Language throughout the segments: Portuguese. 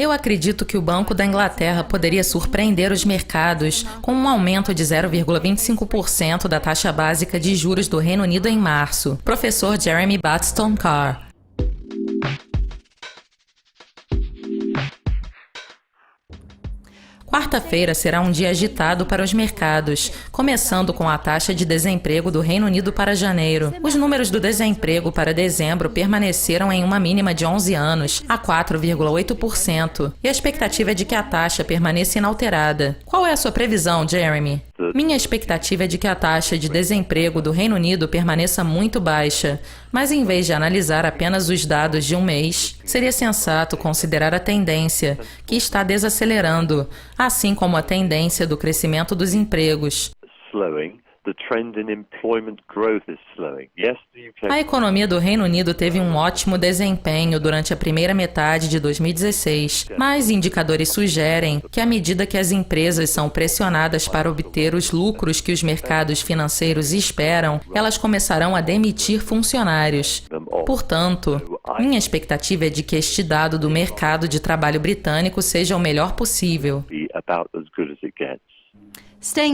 Eu acredito que o Banco da Inglaterra poderia surpreender os mercados com um aumento de 0,25% da taxa básica de juros do Reino Unido em março. Professor Jeremy Batstone Carr. Quarta-feira será um dia agitado para os mercados, começando com a taxa de desemprego do Reino Unido para janeiro. Os números do desemprego para dezembro permaneceram em uma mínima de 11 anos, a 4,8%, e a expectativa é de que a taxa permaneça inalterada. Qual é a sua previsão, Jeremy? Minha expectativa é de que a taxa de desemprego do Reino Unido permaneça muito baixa, mas em vez de analisar apenas os dados de um mês, seria sensato considerar a tendência, que está desacelerando, assim como a tendência do crescimento dos empregos. A economia do Reino Unido teve um ótimo desempenho durante a primeira metade de 2016, mas indicadores sugerem que à medida que as empresas são pressionadas para obter os lucros que os mercados financeiros esperam, elas começarão a demitir funcionários. Portanto, minha expectativa é de que este dado do mercado de trabalho britânico seja o melhor possível.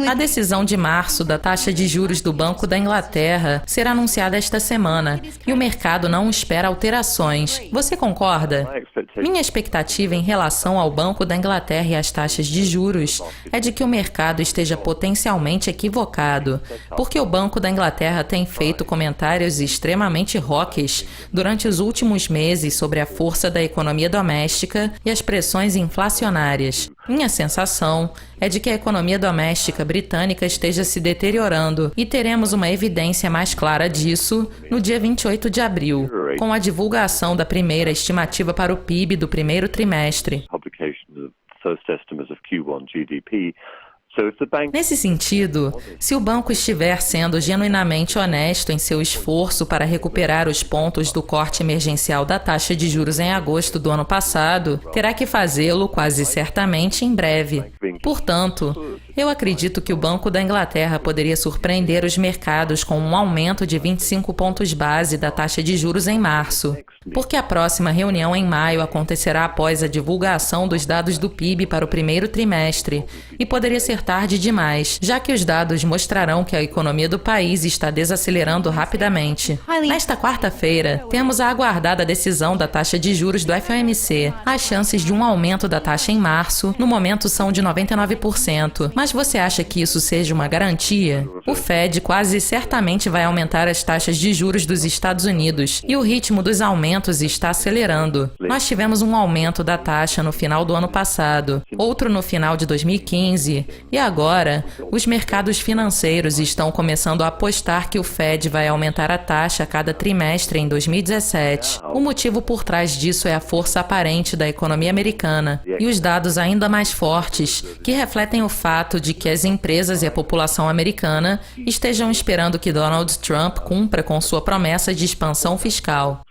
A decisão de março da taxa de juros do Banco da Inglaterra será anunciada esta semana e o mercado não espera alterações. Você concorda? Minha expectativa em relação ao Banco da Inglaterra e às taxas de juros é de que o mercado esteja potencialmente equivocado, porque o Banco da Inglaterra tem feito comentários extremamente hawkish durante os últimos meses sobre a força da economia doméstica e as pressões inflacionárias. Minha sensação é de que a economia doméstica britânica esteja se deteriorando e teremos uma evidência mais clara disso no dia 28 de abril, com a divulgação da primeira estimativa para o PIB do primeiro trimestre. Nesse sentido, se o banco estiver sendo genuinamente honesto em seu esforço para recuperar os pontos do corte emergencial da taxa de juros em agosto do ano passado, terá que fazê-lo quase certamente em breve. Portanto, eu acredito que o Banco da Inglaterra poderia surpreender os mercados com um aumento de 25 pontos base da taxa de juros em março, porque a próxima reunião em maio acontecerá após a divulgação dos dados do PIB para o primeiro trimestre, e poderia ser tarde demais, já que os dados mostrarão que a economia do país está desacelerando rapidamente. Nesta quarta-feira, temos a aguardada decisão da taxa de juros do FOMC. As chances de um aumento da taxa em março, no momento, são de 99%. Mas você acha que isso seja uma garantia? O Fed quase certamente vai aumentar as taxas de juros dos Estados Unidos, e o ritmo dos aumentos está acelerando. Nós tivemos um aumento da taxa no final do ano passado, outro no final de 2015, e agora, os mercados financeiros estão começando a apostar que o Fed vai aumentar a taxa a cada trimestre em 2017. O motivo por trás disso é a força aparente da economia americana e os dados ainda mais fortes, que refletem o fato de que as empresas e a população americana estejam esperando que Donald Trump cumpra com sua promessa de expansão fiscal.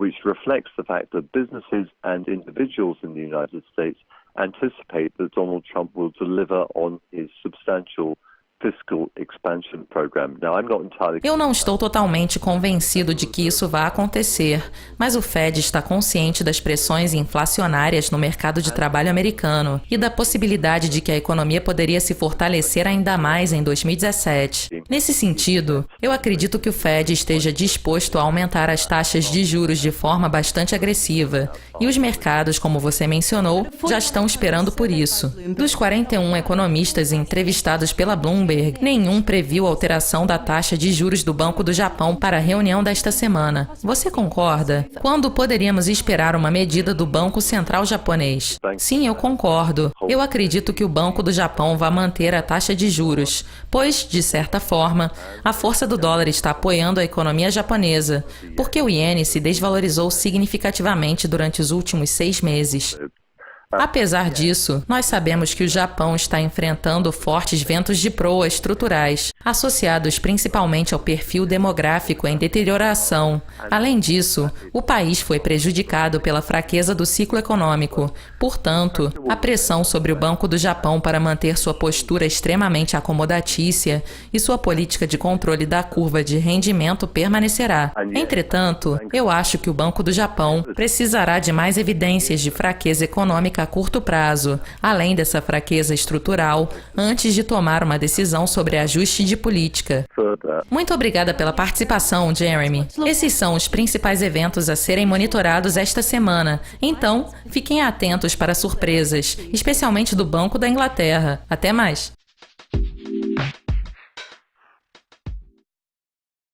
Which reflects the fact that businesses and individuals in the United States anticipate that Donald Trump will deliver on his substantial fiscal expansion program. Now, I'm not entirely... Eu não estou totalmente convencido de que isso vá acontecer, mas o Fed está consciente das pressões inflacionárias no mercado de trabalho americano e da possibilidade de que a economia poderia se fortalecer ainda mais em 2017. Nesse sentido, eu acredito que o Fed esteja disposto a aumentar as taxas de juros de forma bastante agressiva, e os mercados, como você mencionou, já estão esperando por isso. Dos 41 economistas entrevistados pela Bloomberg, nenhum previu alteração da taxa de juros do Banco do Japão para a reunião desta semana. Você concorda? Quando poderíamos esperar uma medida do Banco Central japonês? Sim, eu concordo. Eu acredito que o Banco do Japão vai manter a taxa de juros, pois, de certa forma, a força do dólar está apoiando a economia japonesa, porque o iene se desvalorizou significativamente durante os últimos 6 meses. Apesar disso, nós sabemos que o Japão está enfrentando fortes ventos de proa estruturais. associados principalmente ao perfil demográfico em deterioração. Além disso, o país foi prejudicado pela fraqueza do ciclo econômico. Portanto, a pressão sobre o Banco do Japão para manter sua postura extremamente acomodatícia e sua política de controle da curva de rendimento permanecerá. Entretanto, eu acho que o Banco do Japão precisará de mais evidências de fraqueza econômica a curto prazo, além dessa fraqueza estrutural, antes de tomar uma decisão sobre ajuste de política. Muito obrigada pela participação, Jeremy. Esses são os principais eventos a serem monitorados esta semana, então fiquem atentos para surpresas, especialmente do Banco da Inglaterra. Até mais!